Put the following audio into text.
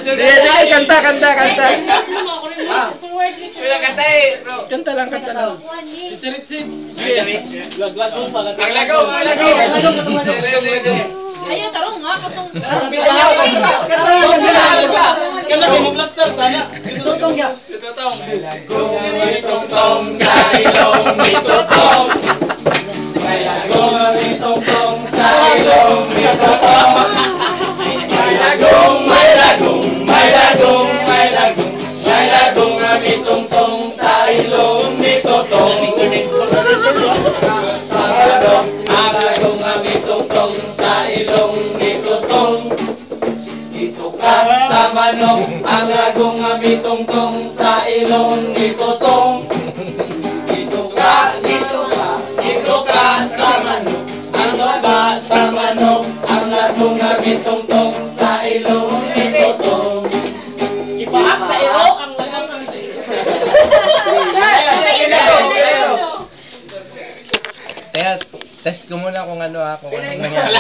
Sige, kanta. Kanta lang. Ang lagaw. Ayaw, tarong nga. Katong... Kanta mo plaster, tana. Itutong. Itutong sa ilong, itutong. May lagong sa ilong, itutong. May lagong ang itutong sa ilong, itutong. Ang lagong ang itutong sa ilong, itutong. Itukas sa manok, ang lagong ang itutong sa ilong, itutong. Itukas sa manok, ang laga sa manok, ang lagong ang itutong sa ilong, itutong. Ipaak sa iyo ang lagang ang Test ko muna kung ano nangyari.